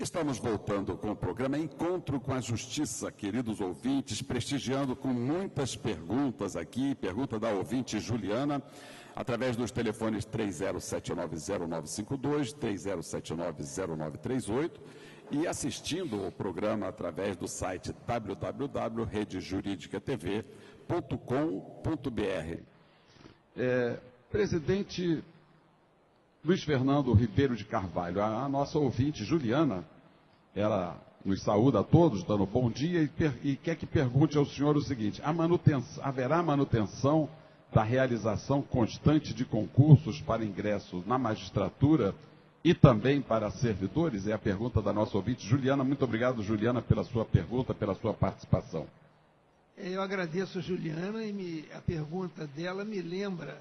Estamos voltando com o programa Encontro com a Justiça, queridos ouvintes, prestigiando com muitas perguntas aqui, pergunta da ouvinte Juliana, através dos telefones 30790952, 30790938 e assistindo o programa através do site www.redejuridicatv.com.br. Presidente Luiz Fernando Ribeiro de Carvalho, a nossa ouvinte Juliana, ela nos saúda a todos, dando bom dia e quer que pergunte ao senhor o seguinte: haverá manutenção da realização constante de concursos para ingressos na magistratura e também para servidores? É a pergunta da nossa ouvinte Juliana. Muito obrigado, Juliana, pela sua pergunta, pela sua participação. Eu agradeço a Juliana e a pergunta dela me lembra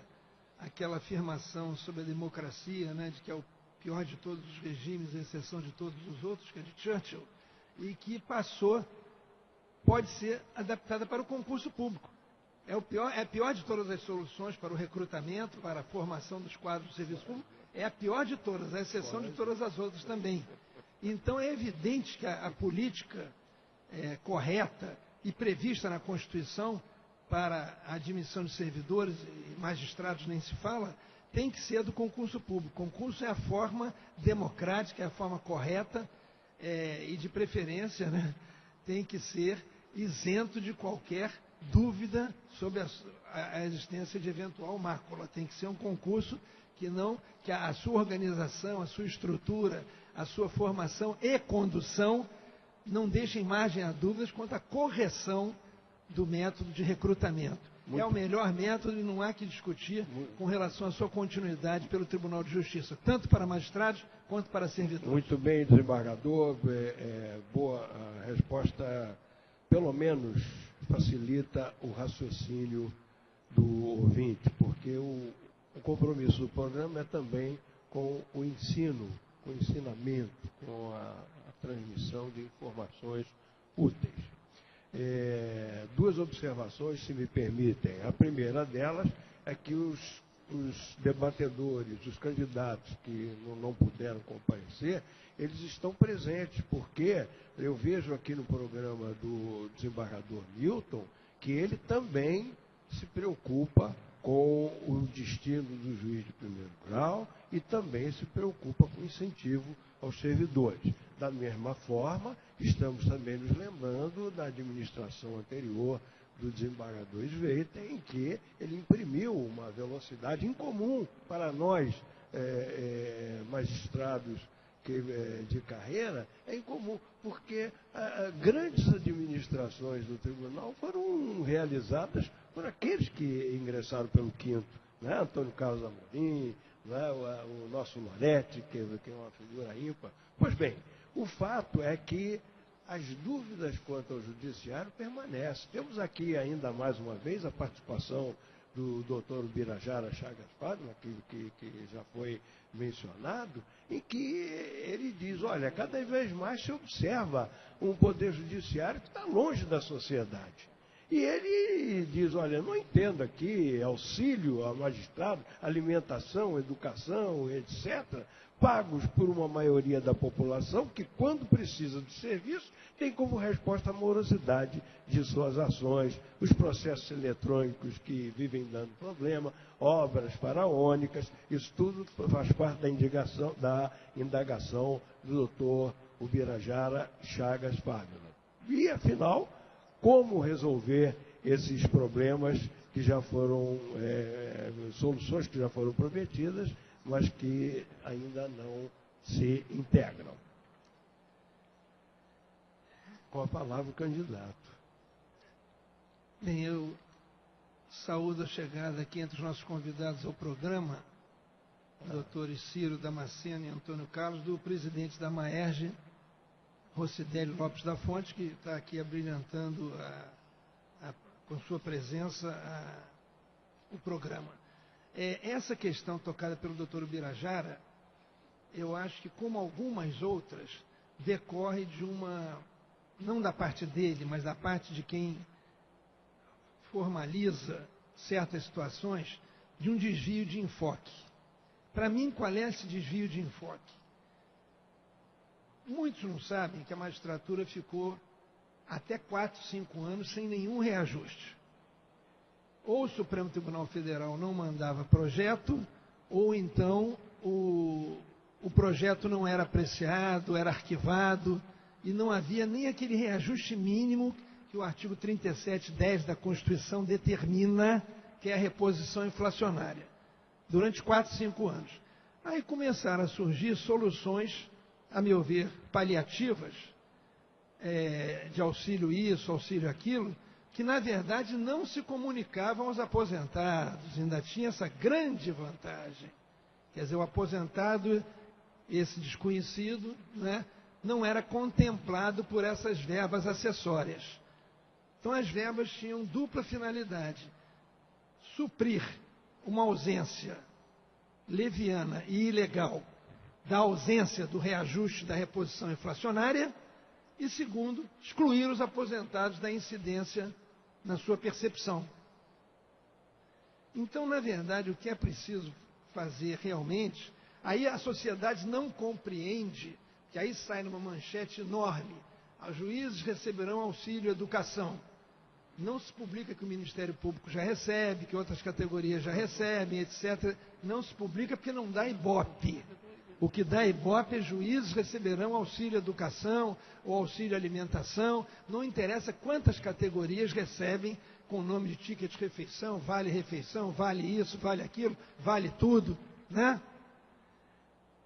aquela afirmação sobre a democracia, né, de que é o pior de todos os regimes, à exceção de todos os outros, que é de Churchill, e que pode ser adaptada para o concurso público. É a pior de todas as soluções para o recrutamento, para a formação dos quadros do serviço público, é a pior de todas, à exceção de todas as outras também. Então é evidente que a política correta e prevista na Constituição para a admissão de servidores e magistrados nem se fala, tem que ser do concurso público. Concurso é a forma democrática, é a forma correta e de preferência, né, tem que ser isento de qualquer dúvida sobre a existência de eventual mácula. Tem que ser um concurso que a sua organização, a sua estrutura, a sua formação e condução não deixem margem a dúvidas quanto à correção do método de recrutamento. É o melhor método e não há que discutir com relação à sua continuidade pelo Tribunal de Justiça, tanto para magistrados quanto para servidores. Muito bem, desembargador. Boa a resposta, pelo menos facilita o raciocínio do ouvinte, porque o compromisso do programa é também com o ensino, com o ensinamento, com a transmissão de informações úteis. Duas observações, se me permitem. A primeira delas é que os debatedores, os candidatos que não puderam comparecer, eles estão presentes, porque eu vejo aqui no programa do desembargador Milton que ele também se preocupa com o destino do juiz de primeiro grau e também se preocupa com o incentivo aos servidores. Da mesma forma, estamos também nos lembrando da administração anterior do desembargador Sveita, em que ele imprimiu uma velocidade incomum para nós, magistrados de carreira, é incomum, porque grandes administrações do tribunal foram realizadas por aqueles que ingressaram pelo quinto, né? Antônio Carlos Amorim, né? O nosso Loretti, que é uma figura ímpar. Pois bem, o fato é que as dúvidas quanto ao judiciário permanecem. Temos aqui ainda mais uma vez a participação do doutor Ubirajara Chagas Fábio, que já foi mencionado, em que ele diz, olha, cada vez mais se observa um poder judiciário que está longe da sociedade. E ele diz, olha, não entendo aqui auxílio a magistrado, alimentação, educação, etc., pagos por uma maioria da população que, quando precisa de serviço, tem como resposta a morosidade de suas ações, os processos eletrônicos que vivem dando problema, obras faraônicas, isso tudo faz parte da indagação do doutor Ubirajara Chagas Fábio. E, afinal, como resolver esses problemas que já foram, soluções que já foram prometidas, mas que ainda não se integram. Com a palavra o candidato. Bem, eu saúdo a chegada aqui entre os nossos convidados ao programa, doutores Ciro Damasceno e Antônio Carlos, do presidente da Maerge, Rocidélio Lopes da Fonte, que está aqui abrilhantando com sua presença o programa. Essa questão tocada pelo doutor Ubirajara, eu acho que, como algumas outras, decorre de não da parte dele, mas da parte de quem formaliza certas situações, de um desvio de enfoque. Para mim, qual é esse desvio de enfoque? Muitos não sabem que a magistratura ficou até 4, 5 anos sem nenhum reajuste. Ou o Supremo Tribunal Federal não mandava projeto, ou então o projeto não era apreciado, era arquivado, e não havia nem aquele reajuste mínimo que o artigo 37(10) da Constituição determina, que é a reposição inflacionária, durante 4, 5 anos. Aí começaram a surgir soluções, a meu ver, paliativas, de auxílio isso, auxílio aquilo, que na verdade não se comunicavam aos aposentados, ainda tinha essa grande vantagem. Quer dizer, o aposentado, esse desconhecido, né, não era contemplado por essas verbas acessórias. Então as verbas tinham dupla finalidade: suprir uma ausência leviana e ilegal da ausência do reajuste da reposição inflacionária e, segundo, excluir os aposentados da incidência na sua percepção. Então, na verdade, o que é preciso fazer realmente, aí a sociedade não compreende, que aí sai numa manchete enorme: os juízes receberão auxílio educação. Não se publica que o Ministério Público já recebe, que outras categorias já recebem, etc. Não se publica porque não dá ibope. O que dá ibope é juízes receberão auxílio educação ou auxílio alimentação. Não interessa quantas categorias recebem com o nome de ticket de refeição, vale refeição, vale isso, vale aquilo, vale tudo, né?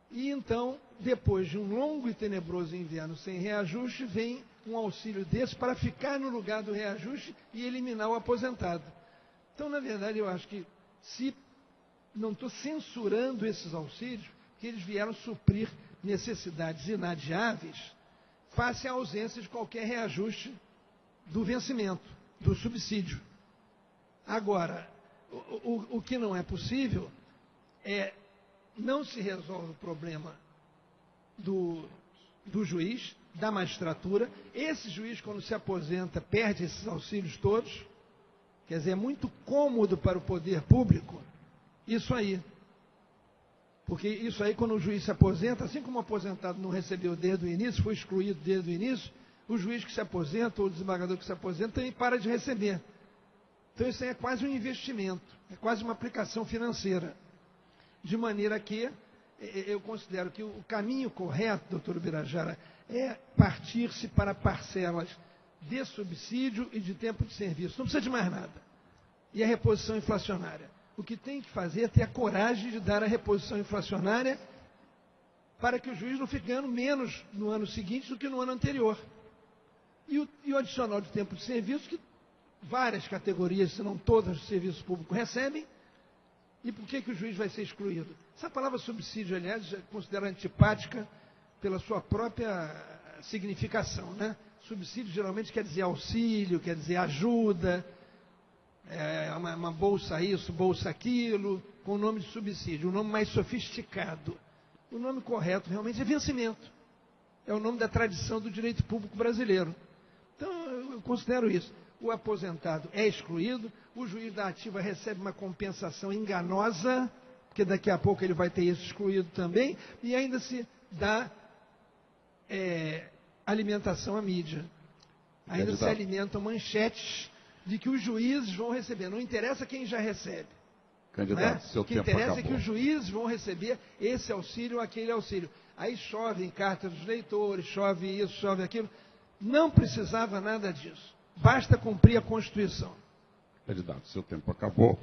E então, depois de um longo e tenebroso inverno sem reajuste, vem um auxílio desse para ficar no lugar do reajuste e eliminar o aposentado. Então, na verdade, eu acho que, se não estou censurando esses auxílios, que eles vieram suprir necessidades inadiáveis face à ausência de qualquer reajuste do vencimento, do subsídio. Agora, o que não é possível é não se resolve o problema do juiz, da magistratura. Esse juiz, quando se aposenta, perde esses auxílios todos. Quer dizer, é muito cômodo para o poder público isso aí. Porque isso aí, quando o juiz se aposenta, assim como o aposentado não recebeu desde o início, foi excluído desde o início, o juiz que se aposenta ou o desembargador que se aposenta também para de receber. Então isso aí é quase um investimento, é quase uma aplicação financeira. De maneira que eu considero que o caminho correto, doutor Ubirajara, é partir-se para parcelas de subsídio e de tempo de serviço. Não precisa de mais nada. E a reposição inflacionária. O que tem que fazer é ter a coragem de dar a reposição inflacionária para que o juiz não fique ganhando menos no ano seguinte do que no ano anterior. E o adicional de tempo de serviço, que várias categorias, se não todas, do serviço público recebem. E por que o juiz vai ser excluído? Essa palavra subsídio, aliás, é considerada antipática pela sua própria significação, né? Subsídio geralmente quer dizer auxílio, quer dizer ajuda, uma bolsa isso, bolsa aquilo, com o nome de subsídio, um nome mais sofisticado. O nome correto realmente é vencimento. É o nome da tradição do direito público brasileiro. Então, eu considero isso. O aposentado é excluído, o juiz da ativa recebe uma compensação enganosa, porque daqui a pouco ele vai ter isso excluído também, e ainda se dá alimentação à mídia. Ainda se alimentam manchetes de que os juízes vão receber. Não interessa quem já recebe. Candidato, seu tempo acabou. O que interessa é que os juízes vão receber esse auxílio ou aquele auxílio. Aí chove em carta dos leitores, chove isso, chove aquilo. Não precisava nada disso. Basta cumprir a Constituição. Candidato, seu tempo acabou.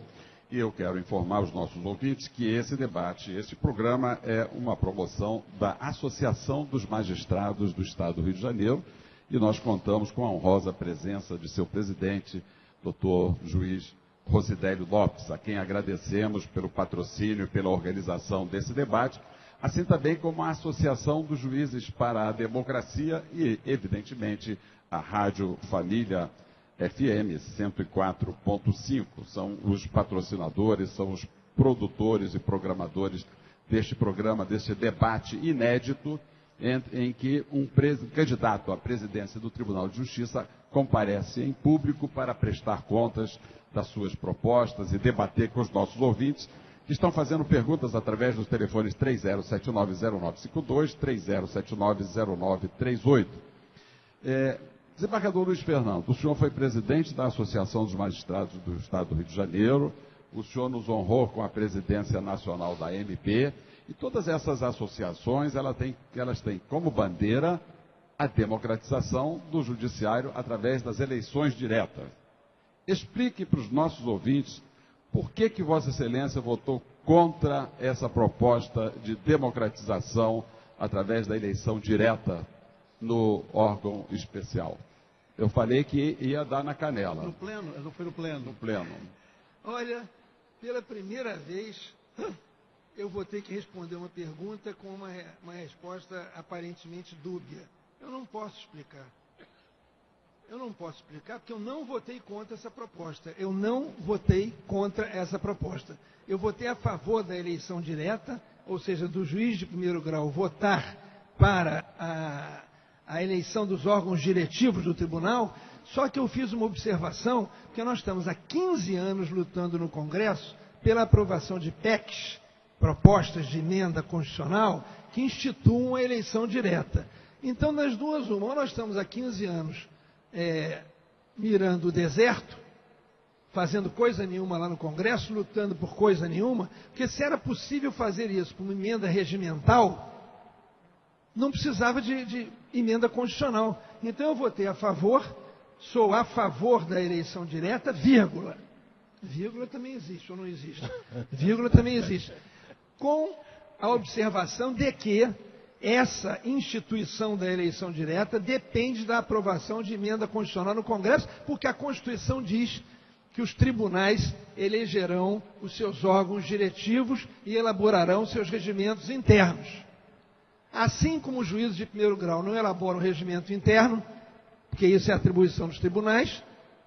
E eu quero informar os nossos ouvintes que esse debate, esse programa é uma promoção da Associação dos Magistrados do Estado do Rio de Janeiro, e nós contamos com a honrosa presença de seu presidente, doutor juiz Rosidélio Lopes, a quem agradecemos pelo patrocínio e pela organização desse debate, assim também como a Associação dos Juízes para a Democracia e, evidentemente, a Rádio Família FM 104.5. São os patrocinadores, são os produtores e programadores deste programa, deste debate inédito, em que um candidato à presidência do Tribunal de Justiça comparece em público para prestar contas das suas propostas e debater com os nossos ouvintes, que estão fazendo perguntas através dos telefones 30790952, 30790938. Desembargador Luiz Fernando, o senhor foi presidente da Associação dos Magistrados do Estado do Rio de Janeiro, o senhor nos honrou com a presidência nacional da MP, e todas essas associações, elas têm como bandeira a democratização do judiciário através das eleições diretas. Explique para os nossos ouvintes por que Vossa Excelência votou contra essa proposta de democratização através da eleição direta no órgão especial. Eu falei que ia dar na canela. No pleno? Não foi no pleno? No pleno. Olha, pela primeira vez, eu vou ter que responder uma pergunta com uma resposta aparentemente dúbia. Eu não posso explicar. Eu não posso explicar porque eu não votei contra essa proposta. Eu não votei contra essa proposta. Eu votei a favor da eleição direta, ou seja, do juiz de primeiro grau votar para a eleição dos órgãos diretivos do tribunal, só que eu fiz uma observação, porque nós estamos há 15 anos lutando no Congresso pela aprovação de PECs, propostas de emenda constitucional, que instituam a eleição direta. Então, das duas, uma, ou nós estamos há 15 anos mirando o deserto, fazendo coisa nenhuma lá no Congresso, lutando por coisa nenhuma, porque se era possível fazer isso por uma emenda regimental, não precisava de emenda constitucional. Então eu votei a favor, sou a favor da eleição direta, vírgula. Vírgula também existe, ou não existe? Vírgula também existe. Com a observação de que essa instituição da eleição direta depende da aprovação de emenda constitucional no Congresso, porque a Constituição diz que os tribunais elegerão os seus órgãos diretivos e elaborarão seus regimentos internos. Assim como os juízes de primeiro grau não elaboram regimento interno, porque isso é atribuição dos tribunais,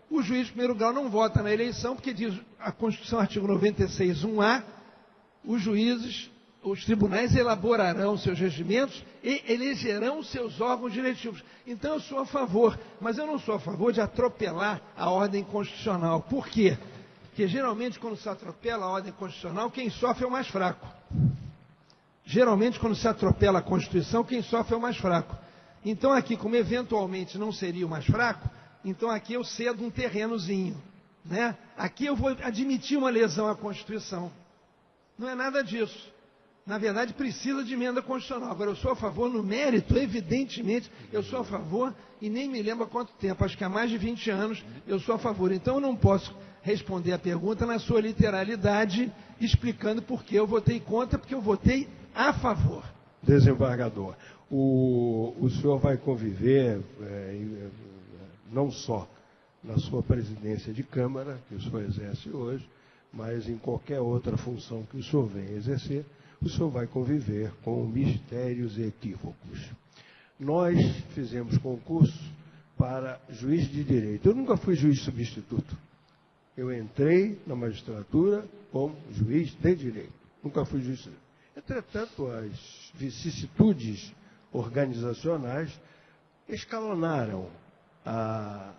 o juiz de primeiro grau não vota na eleição, porque diz a Constituição, artigo 96(1)A, os tribunais elaborarão seus regimentos e elegerão seus órgãos diretivos. Então eu sou a favor, mas eu não sou a favor de atropelar a ordem constitucional. Por quê? Porque geralmente quando se atropela a ordem constitucional, quem sofre é o mais fraco. Geralmente, quando se atropela a Constituição, quem sofre é o mais fraco. Então, aqui, como eventualmente não seria o mais fraco, então aqui eu cedo um terrenozinho. Né? Aqui eu vou admitir uma lesão à Constituição. Não é nada disso. Na verdade, precisa de emenda constitucional. Agora, eu sou a favor no mérito, evidentemente, eu sou a favor, e nem me lembro há quanto tempo, acho que há mais de 20 anos, eu sou a favor. Então, eu não posso responder a pergunta na sua literalidade, explicando por que eu votei contra, porque eu votei a favor. Desembargador, o senhor vai conviver, não só na sua presidência de Câmara, que o senhor exerce hoje, mas em qualquer outra função que o senhor venha exercer, o senhor vai conviver com mistérios e equívocos. Nós fizemos concurso para juiz de direito. Eu nunca fui juiz substituto. Eu entrei na magistratura como juiz de direito. Nunca fui juiz substituto. Entretanto, as vicissitudes organizacionais escalonaram a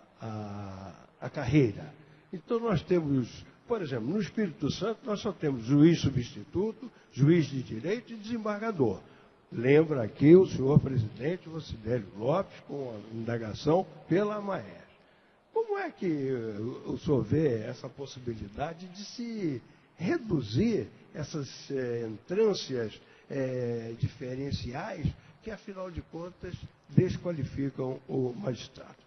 carreira. Então, nós temos, por exemplo, no Espírito Santo, nós só temos juiz substituto, juiz de direito e desembargador. Lembra aqui o senhor presidente Vocílio Lopes com a indagação pela AMAES. Como é que o senhor vê essa possibilidade de se reduzir essas entrâncias diferenciais que, afinal de contas, desqualificam o magistrado?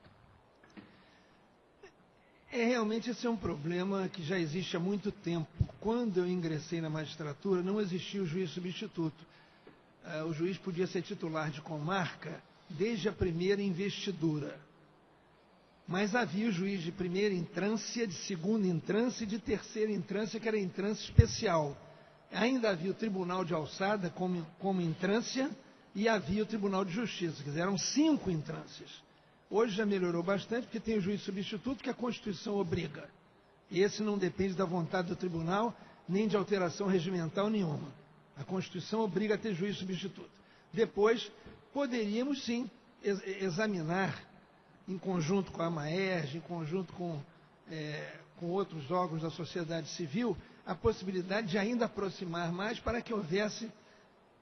Realmente esse é um problema que já existe há muito tempo. Quando eu ingressei na magistratura, não existia o juiz substituto. O juiz podia ser titular de comarca desde a primeira investidura. Mas havia o juiz de primeira entrância, de segunda entrância e de terceira entrância, que era a entrância especial. Ainda havia o Tribunal de Alçada como entrância e havia o Tribunal de Justiça, quer dizer, eram 5 entrâncias. Hoje já melhorou bastante, porque tem o juiz substituto que a Constituição obriga. Esse não depende da vontade do tribunal, nem de alteração regimental nenhuma. A Constituição obriga a ter juiz substituto. Depois, poderíamos sim examinar, em conjunto com a AMAERJ, em conjunto com outros órgãos da sociedade civil, a possibilidade de ainda aproximar mais para que houvesse,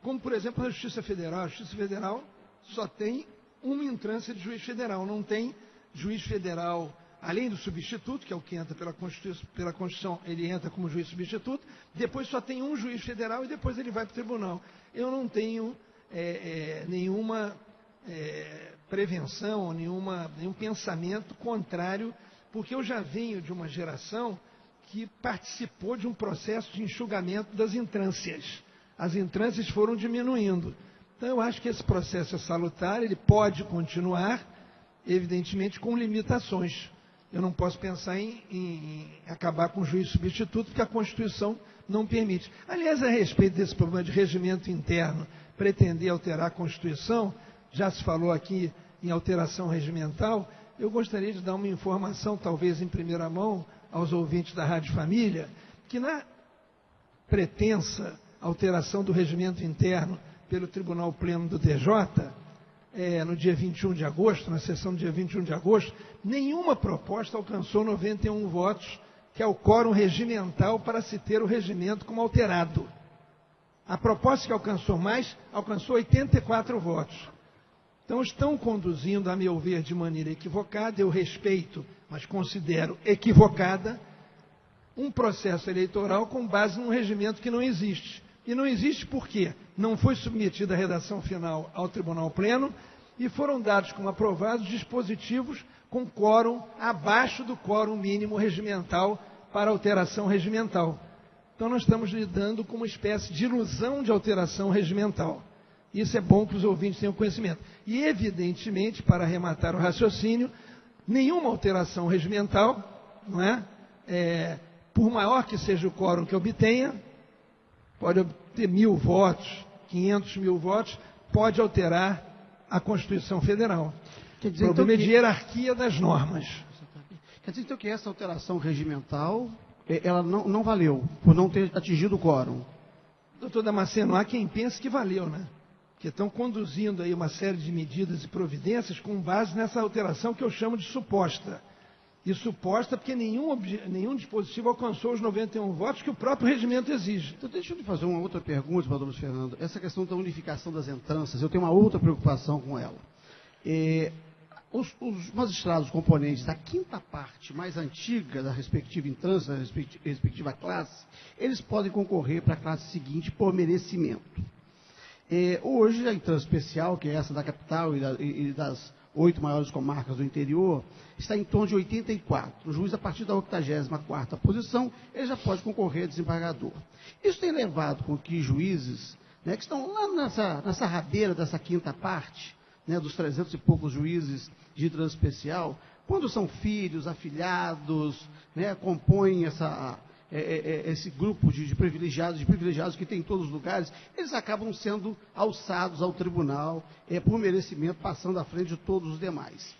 como por exemplo a Justiça Federal. A Justiça Federal só tem uma entrância de juiz federal, não tem juiz federal, além do substituto, que é o que entra pela Constituição, ele entra como juiz substituto, depois só tem um juiz federal e depois ele vai para o tribunal. Eu não tenho nenhuma prevenção, nenhum pensamento contrário, porque eu já venho de uma geração que participou de um processo de enxugamento das entrâncias. As entrâncias foram diminuindo. Então, eu acho que esse processo é salutar, ele pode continuar, evidentemente, com limitações. Eu não posso pensar em acabar com o juiz substituto, porque a Constituição não permite. Aliás, a respeito desse problema de regimento interno, pretender alterar a Constituição, já se falou aqui em alteração regimental, eu gostaria de dar uma informação, talvez em primeira mão, aos ouvintes da Rádio Família, que na pretensa alteração do regimento interno pelo Tribunal Pleno do TJ, no dia 21 de agosto, na sessão do dia 21 de agosto, nenhuma proposta alcançou 91 votos, que é o quórum regimental para se ter o regimento como alterado. A proposta que alcançou mais, alcançou 84 votos. Então, estão conduzindo, a meu ver, de maneira equivocada, eu respeito, mas considero equivocada, um processo eleitoral com base num regimento que não existe. E não existe por quê? Não foi submetida a redação final ao Tribunal Pleno e foram dados como aprovados dispositivos com quórum abaixo do quórum mínimo regimental para alteração regimental. Então, nós estamos lidando com uma espécie de ilusão de alteração regimental. Isso é bom que os ouvintes tenham conhecimento. E, evidentemente, para arrematar o raciocínio, nenhuma alteração regimental, não é? Por maior que seja o quórum que obtenha, pode obter 1.000 votos, 500 mil votos, pode alterar a Constituição Federal. Quer dizer, o problema então, é de hierarquia das normas. Quer dizer, então, que essa alteração regimental, ela não valeu, por não ter atingido o quórum. Doutor Damasceno, há quem pense que valeu, né? Que estão conduzindo aí uma série de medidas e providências com base nessa alteração que eu chamo de suposta. E suposta porque nenhum dispositivo alcançou os 91 votos que o próprio regimento exige. Então, deixa eu lhe fazer uma outra pergunta, doutor Luiz Fernando. Essa questão da unificação das entranças, eu tenho uma outra preocupação com ela. Os magistrados componentes da quinta parte mais antiga da respectiva entrância, da respectiva classe, eles podem concorrer para a classe seguinte por merecimento. Hoje, a entrância especial, que é essa da capital e das 8 maiores comarcas do interior, está em torno de 84. O juiz, a partir da 84ª posição, ele já pode concorrer a desembargador. Isso tem levado com que juízes, né, que estão lá nessa rabeira dessa quinta parte, né, dos 300 e poucos juízes de entrância especial, quando são filhos, afilhados, né, compõem esse grupo de privilegiados que tem em todos os lugares, eles acabam sendo alçados ao tribunal por merecimento, passando à frente de todos os demais.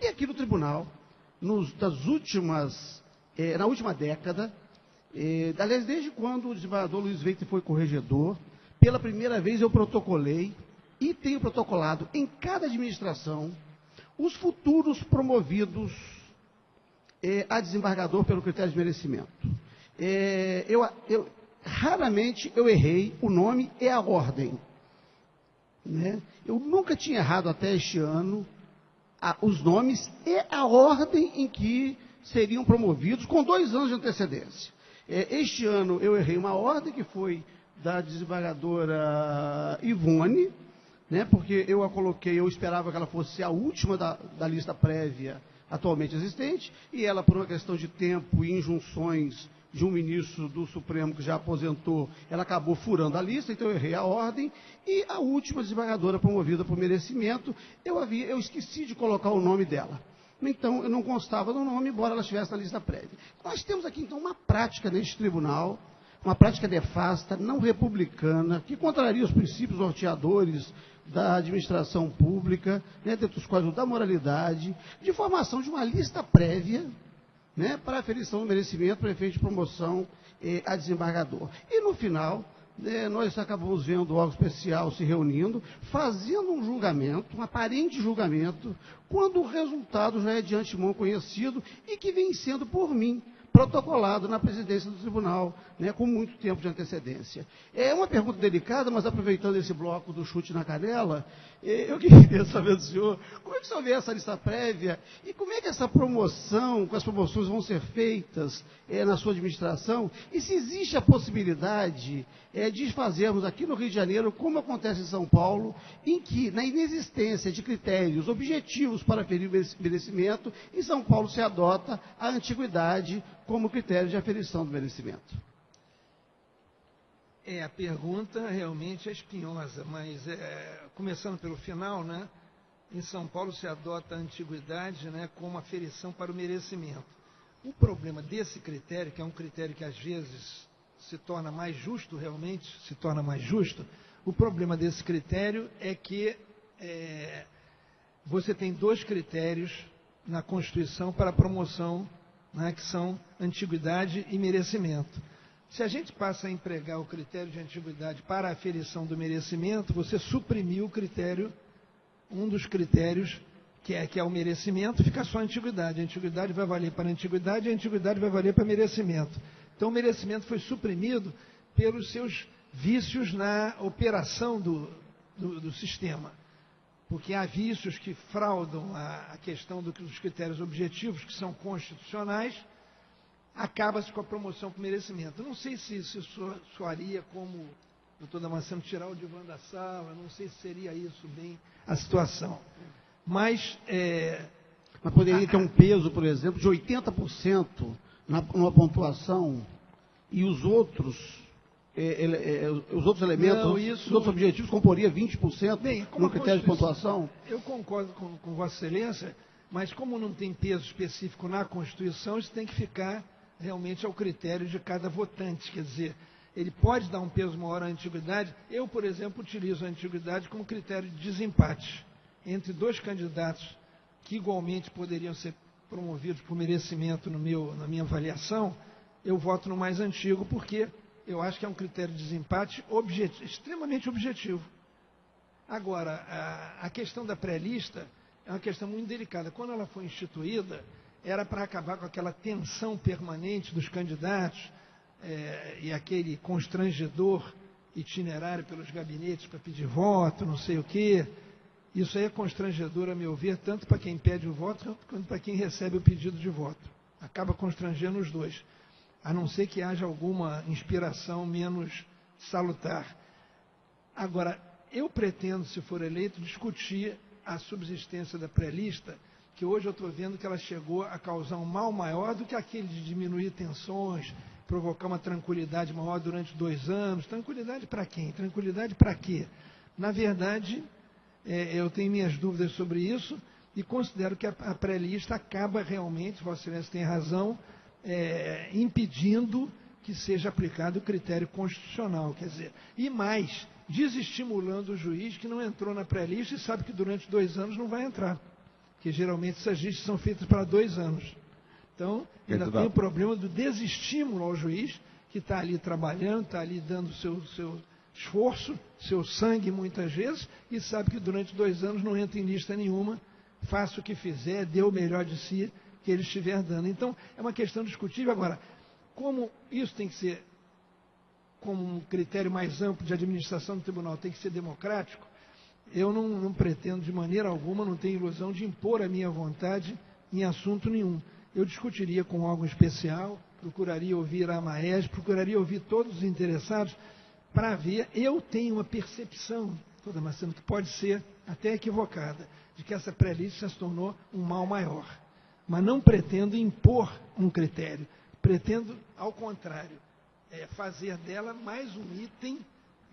E aqui no tribunal, na última década, aliás, desde quando o desembargador Luiz Veiter foi corregedor, pela primeira vez eu protocolei e tenho protocolado em cada administração os futuros promovidos a desembargador pelo critério de merecimento. Raramente eu errei o nome e a ordem. Né? Eu nunca tinha errado até este ano os nomes e a ordem em que seriam promovidos com 2 anos de antecedência. Este ano eu errei uma ordem que foi da desembargadora Ivone, né, porque eu a coloquei, eu esperava que ela fosse a última da lista prévia atualmente existente, e ela, por uma questão de tempo e injunções de um ministro do Supremo que já aposentou, ela acabou furando a lista, então eu errei a ordem, e a última desembargadora promovida por merecimento, eu esqueci de colocar o nome dela. Então, eu não constava no nome, embora ela estivesse na lista prévia. Nós temos aqui, então, uma prática neste tribunal, uma prática nefasta, não republicana, que contraria os princípios norteadores da administração pública, né, dentre os quais o da moralidade, de formação de uma lista prévia, né, para aferição do merecimento para efeito de promoção a desembargador. E no final, nós acabamos vendo o órgão especial se reunindo, fazendo um julgamento, um aparente julgamento, quando o resultado já é de antemão conhecido e que vem sendo por mim protocolado na presidência do tribunal, né, com muito tempo de antecedência. É uma pergunta delicada, mas aproveitando esse bloco do chute na canela, eu queria saber do senhor, como é que o senhor vê essa lista prévia e como é que essa promoção, com as promoções vão ser feitas na sua administração, e se existe a possibilidade de fazermos aqui no Rio de Janeiro, como acontece em São Paulo, em que, na inexistência de critérios objetivos para aferir o merecimento, em São Paulo se adota a antiguidade como critério de aferição do merecimento. A pergunta realmente é espinhosa, mas começando pelo final, né? Em São Paulo se adota a antiguidade, né, como aferição para o merecimento. O problema desse critério, que é um critério que às vezes se torna mais justo, realmente se torna mais justo, o problema desse critério é que você tem 2 critérios na Constituição para a promoção, né, que são antiguidade e merecimento. Se a gente passa a empregar o critério de antiguidade para a aferição do merecimento, você suprimiu o critério, um dos critérios, que é o merecimento, fica só a antiguidade. A antiguidade vai valer para a antiguidade e a antiguidade vai valer para merecimento. Então, o merecimento foi suprimido pelos seus vícios na operação do sistema. Porque há vícios que fraudam a questão dos critérios objetivos, que são constitucionais, acaba-se com a promoção por merecimento. Não sei se isso soaria como o doutor Damasceno tirar o divã da sala, não sei se seria isso bem a situação. Mas poderia ter um peso, por exemplo, de 80% numa pontuação e os outros elementos, os outros objetivos comporia 20% no critério de pontuação? Eu concordo com Vossa Excelência, mas como não tem peso específico na Constituição, isso tem que ficar realmente ao critério de cada votante. Quer dizer, ele pode dar um peso maior à antiguidade. Eu, por exemplo, utilizo a antiguidade como critério de desempate entre 2 candidatos que igualmente poderiam ser promovidos por merecimento na minha avaliação. Eu voto no mais antigo porque eu acho que é um critério de desempate extremamente objetivo. Agora, a questão da pré-lista é uma questão muito delicada. Quando ela foi instituída, era para acabar com aquela tensão permanente dos candidatos e aquele constrangedor itinerário pelos gabinetes para pedir voto, não sei o quê. Isso aí é constrangedor, a meu ver, tanto para quem pede o voto quanto para quem recebe o pedido de voto. Acaba constrangendo os dois, a não ser que haja alguma inspiração menos salutar. Agora, eu pretendo, se for eleito, discutir a subsistência da pré-lista, que hoje eu estou vendo que ela chegou a causar um mal maior do que aquele de diminuir tensões, provocar uma tranquilidade maior durante 2 anos. Tranquilidade para quem? Tranquilidade para quê? Na verdade, eu tenho minhas dúvidas sobre isso e considero que a pré-lista acaba realmente, Vossa Excelência tem razão, impedindo que seja aplicado o critério constitucional. Quer dizer, e mais, desestimulando o juiz que não entrou na pré-lista e sabe que durante 2 anos não vai entrar. Porque geralmente essas listas são feitas para 2 anos. Então, ainda tem o problema do desestímulo ao juiz, que está ali trabalhando, está ali dando seu esforço, seu sangue muitas vezes, e sabe que durante 2 anos não entra em lista nenhuma, faça o que fizer, dê o melhor de si que ele estiver dando. Então, é uma questão discutível. Agora, como isso tem que ser, como um critério mais amplo de administração do tribunal, tem que ser democrático, eu não pretendo de maneira alguma, não tenho ilusão de impor a minha vontade em assunto nenhum. Eu discutiria com algo especial, procuraria ouvir a Maes, procuraria ouvir todos os interessados para ver. Eu tenho uma percepção, doutor Damasceno, que pode ser até equivocada, de que essa pré-lista se tornou um mal maior. Mas não pretendo impor um critério, pretendo, ao contrário, fazer dela mais um item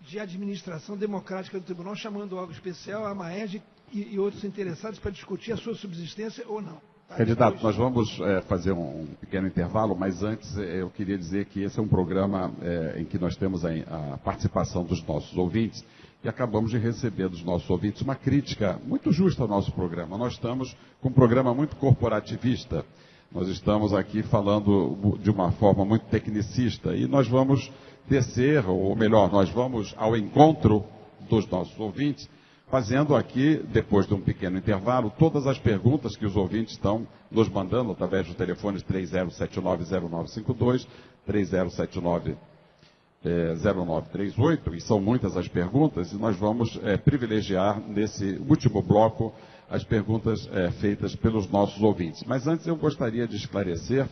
de administração democrática do tribunal, chamando algo especial, a Maes e outros interessados para discutir a sua subsistência ou não. Candidato, nós vamos fazer um pequeno intervalo, mas antes eu queria dizer que esse é um programa em que nós temos a participação dos nossos ouvintes e acabamos de receber dos nossos ouvintes uma crítica muito justa ao nosso programa. Nós estamos com um programa muito corporativista, nós estamos aqui falando de uma forma muito tecnicista e nós vamos descer, ou melhor, nós vamos ao encontro dos nossos ouvintes fazendo aqui, depois de um pequeno intervalo, todas as perguntas que os ouvintes estão nos mandando através dos telefones 30790952, 30790938, e são muitas as perguntas, e nós vamos privilegiar nesse último bloco as perguntas feitas pelos nossos ouvintes. Mas antes eu gostaria de esclarecer,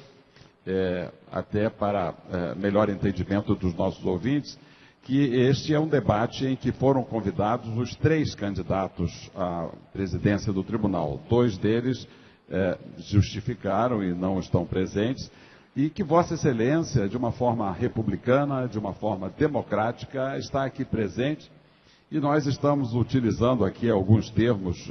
até para melhor entendimento dos nossos ouvintes, que este é um debate em que foram convidados os 3 candidatos à presidência do tribunal. 2 deles justificaram e não estão presentes, e que Vossa Excelência, de uma forma republicana, de uma forma democrática, está aqui presente. E nós estamos utilizando aqui alguns termos,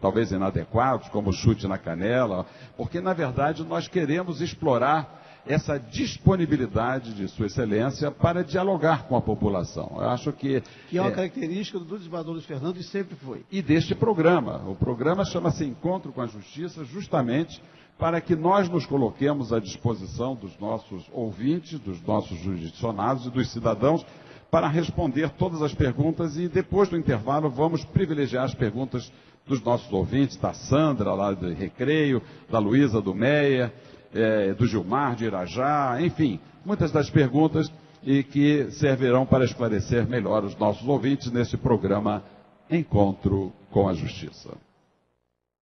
talvez inadequados, como chute na canela, porque, na verdade, nós queremos explorar essa disponibilidade de Sua Excelência para dialogar com a população. Eu acho que é uma característica do desembargador Luiz Fernando e sempre foi. E deste programa. O programa chama-se Encontro com a Justiça, justamente para que nós nos coloquemos à disposição dos nossos ouvintes, dos nossos jurisdicionados e dos cidadãos para responder todas as perguntas, e depois do intervalo vamos privilegiar as perguntas dos nossos ouvintes, da Sandra, lá do Recreio, da Luísa do Meia, do Gilmar de Irajá, enfim, muitas das perguntas e que servirão para esclarecer melhor os nossos ouvintes nesse programa Encontro com a Justiça.